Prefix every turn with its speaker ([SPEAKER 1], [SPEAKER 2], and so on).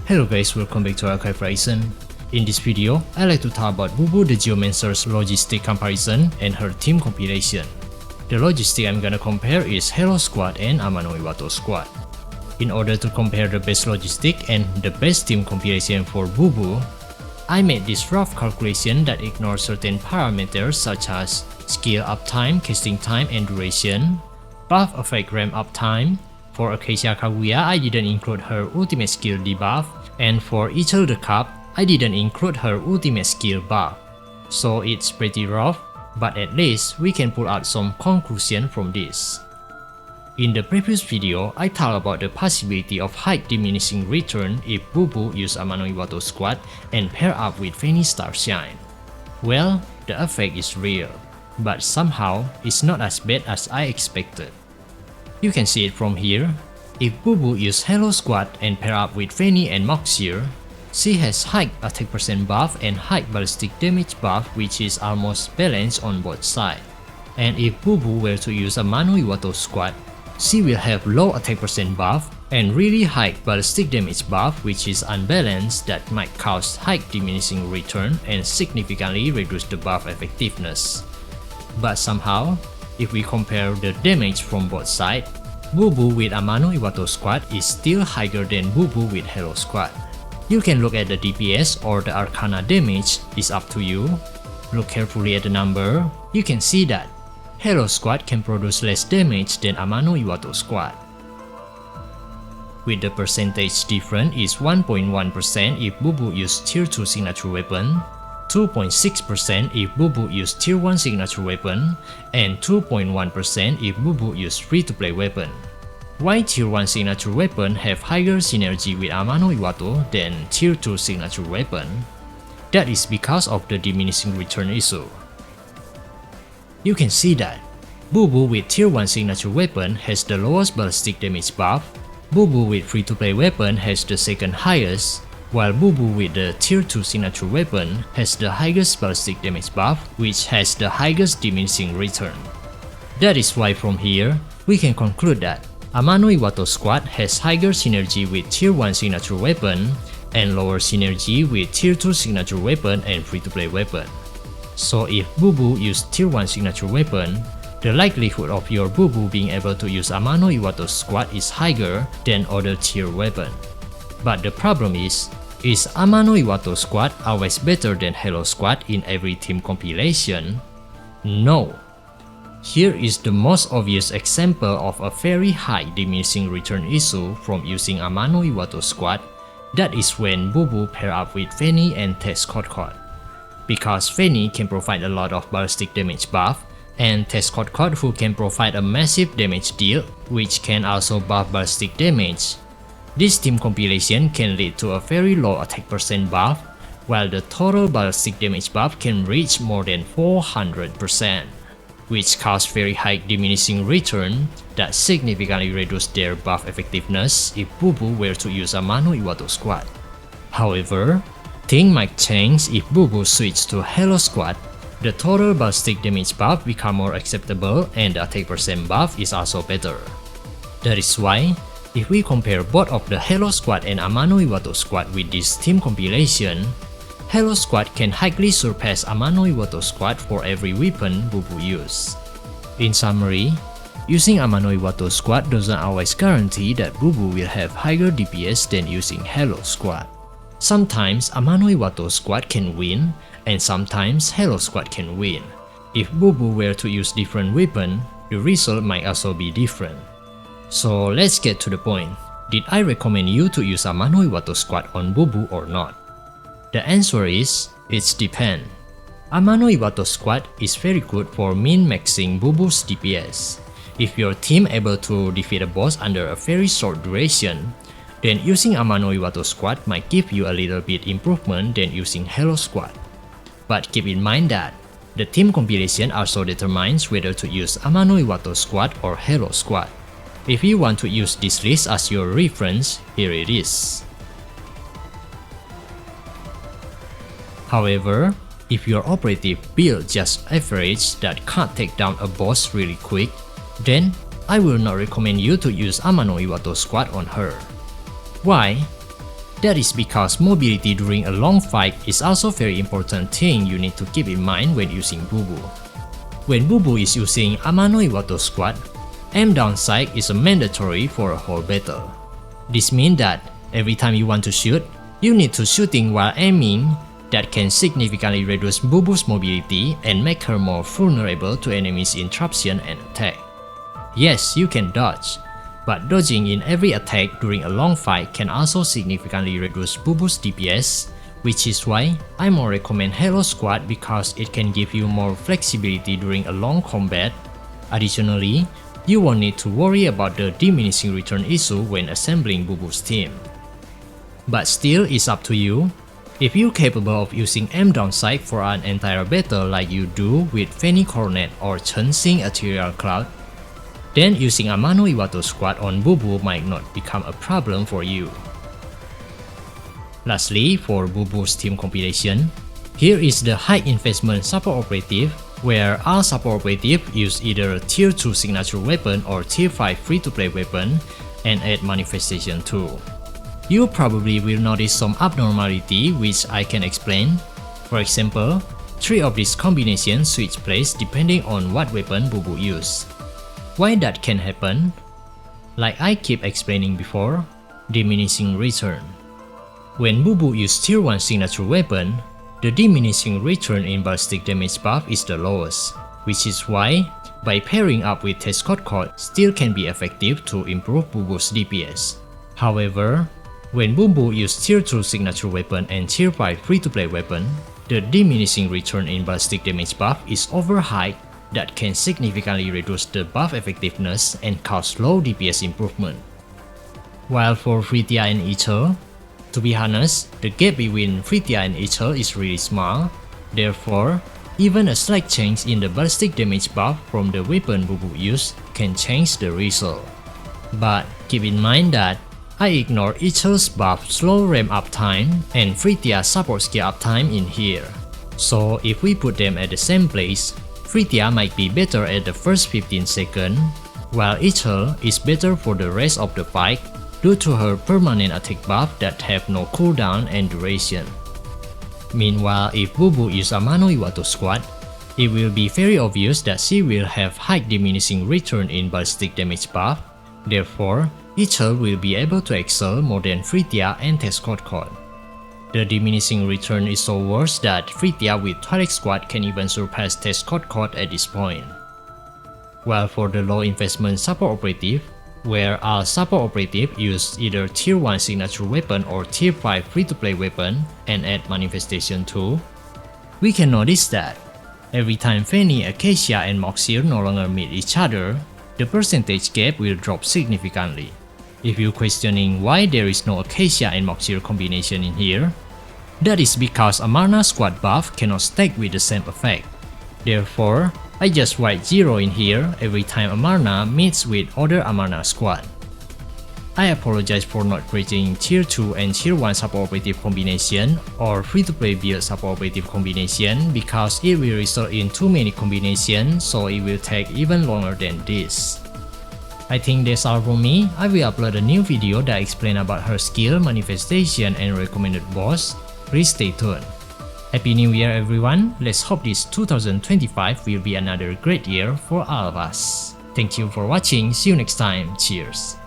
[SPEAKER 1] Hello guys, welcome back to Archive Horizon. In this video, I like to talk about Bubu the GEOMANCER's Logistic comparison and her team compilation. The Logistic I'm gonna compare is Hello Squad and Amano Iwato Squad. In order to compare the best Logistic and the best team compilation for Bubu, I made this rough calculation that ignores certain parameters such as skill uptime, casting time and duration, buff effect ramp uptime. For Acacia Kaguya, I didn't include her ultimate skill debuff, and for Ichil the Cup, I didn't include her ultimate skill buff. So it's pretty rough, but at least we can pull out some conclusion from this. In the previous video, I talked about the possibility of high diminishing return if Bubu use Amano Iwato Squad and pair up with Fanny Starshine. Well, the effect is real, but somehow it's not as bad as I expected. You can see it from here. If Bubu use Hello Squad and pair up with Fanny and Moxier, she has high attack percent buff and high ballistic damage buff, which is almost balanced on both sides. And if Bubu were to use Amano Iwato Squad, she will have low attack percent buff and really high ballistic damage buff, which is unbalanced, that might cause high diminishing return and significantly reduce the buff effectiveness. But somehow, if we compare the damage from both sides, Bubu with Amano Iwato Squad is still higher than Bubu with Hello Squad. You can look at the DPS or the Arcana damage, it's up to you. Look carefully at the number, you can see that Hello Squad can produce less damage than Amano Iwato Squad. With the percentage difference is 1.1% if Bubu use Tier 2 signature weapon, 2.6% if Bubu use Tier 1 signature weapon, and 2.1% if Bubu use free-to-play weapon. Why Tier 1 signature weapon have higher synergy with Amano Iwato than Tier 2 signature weapon? That is because of the diminishing return issue. You can see that Bubu with Tier 1 signature weapon has the lowest ballistic damage buff, Bubu with free-to-play weapon has the second highest, while Bubu with the Tier 2 signature weapon has the highest ballistic damage buff, which has the highest diminishing return. That is why from here, we can conclude that Amano Iwato Squad has higher synergy with Tier 1 signature weapon and lower synergy with Tier 2 signature weapon and free-to-play weapon. So if Bubu use Tier 1 signature weapon, the likelihood of your Bubu being able to use Amano Iwato Squad is higher than other tier weapon. But the problem is Amano Iwato Squad always better than Hello Squad in every team compilation? No. Here is the most obvious example of a very high diminishing return issue from using Amano Iwato Squad. That is when Bubu pair up with Fanny and Tezcotcot. Because Fanny can provide a lot of ballistic damage buff, and Tezcotcot who can provide a massive damage deal, which can also buff ballistic damage. This team compilation can lead to a very low attack percent buff, while the total ballistic damage buff can reach more than 400%, which cause very high diminishing return that significantly reduce their buff effectiveness if Bubu were to use Amano Iwato Squad. However, things might change if Bubu switch to Hello Squad. The total ballistic damage buff become more acceptable and the attack percent buff is also better. That is why, if we compare both of the Hello Squad and Amano Iwato Squad with this team compilation, Hello Squad can highly surpass Amano Iwato Squad for every weapon Bubu use. In summary, using Amano Iwato Squad doesn't always guarantee that Bubu will have higher DPS than using Hello Squad. Sometimes Amano Iwato Squad can win, and sometimes Hello Squad can win. If Bubu were to use different weapon, the result might also be different. So let's get to the point. Did I recommend you to use Amano Iwato Squad on Bubu or not? The answer is, it depends. Amano Iwato Squad is very good for min-maxing Bubu's DPS. If your team able to defeat a boss under a very short duration, then using Amano Iwato Squad might give you a little bit improvement than using Hello Squad. But keep in mind that the team compilation also determines whether to use Amano Iwato Squad or Hello Squad. If you want to use this list as your reference, here it is. However, if your operative build just average that can't take down a boss really quick, then I will not recommend you to use Amano Iwato Squad on her. Why? That is because mobility during a long fight is also a very important thing you need to keep in mind when using Bubu. When Bubu is using Amano Iwato Squad, aim down sight is a mandatory for a whole battle. This means that every time you want to shoot, you need to shooting while aiming. That can significantly reduce Bubu's mobility and make her more vulnerable to enemies' interruption and attack. Yes, you can dodge, but dodging in every attack during a long fight can also significantly reduce Bubu's DPS, which is why I more recommend Halo Squad because it can give you more flexibility during a long combat. Additionally, you won't need to worry about the diminishing return issue when assembling Bubu's team. But still, it's up to you. If you're capable of using aim down sight for an entire battle like you do with Fanny Coronet or Chen Xing Ethereal Cloud, then using Amano Iwato Squad on Bubu might not become a problem for you. Lastly, for Bubu's team compilation, here is the high investment support operative, where all support operatives use either a tier 2 signature weapon or tier 5 free-to-play weapon and add manifestation too. You probably will notice some abnormality which I can explain. For example, 3 of these combinations switch place depending on what weapon Bubu use. Why that can happen? Like I keep explaining before, diminishing return. When Bubu use tier 1 signature weapon, the diminishing return in ballistic damage buff is the lowest, which is why by pairing up with Tescott Code still can be effective to improve Bubu's DPS. However, when Bubu use tier 2 signature weapon and tier 5 free-to-play weapon, the diminishing return in ballistic damage buff is overhyped that can significantly reduce the buff effectiveness and cause low DPS improvement. While for Frithia and Ether, to be honest, the gap between Frithia and Ether is really small, therefore, even a slight change in the ballistic damage buff from the weapon Bubu used can change the result. But keep in mind that I ignore Ether's buff slow ramp up time and Frithia's support skill up time in here. So if we put them at the same place, Frithia might be better at the first 15 seconds, while Ether is better for the rest of the fight due to her permanent attack buff that have no cooldown and duration. Meanwhile, if Bubu use Amano Iwato Squad, it will be very obvious that she will have high diminishing return in ballistic damage buff, therefore, Ether will be able to excel more than Frithia and Tescott Code. The diminishing return is so worse that Frithia with Twilight Squad can even surpass Tescott Code at this point. While for the low investment support operative, where all support operative use either tier 1 signature weapon or tier 5 free-to-play weapon and add manifestation too, we can notice that every time Fanny, Acacia and Moxir no longer meet each other, the percentage gap will drop significantly. If you're questioning why there is no Acacia and Moxir combination in here, that is because Amarna squad buff cannot stack with the same effect. Therefore, I just write 0 in here every time Amarna meets with other Amarna squad. I apologize for not creating tier 2 and tier 1 support operative combination or free-to-play build support operative combination because it will result in too many combinations, so it will take even longer than this. I think that's all from me. I will upload a new video that explains about her skill, manifestation and recommended boss. Please stay tuned. Happy New Year everyone. Let's hope this 2025 will be another great year for all of us. Thank you for watching. See you next time. Cheers.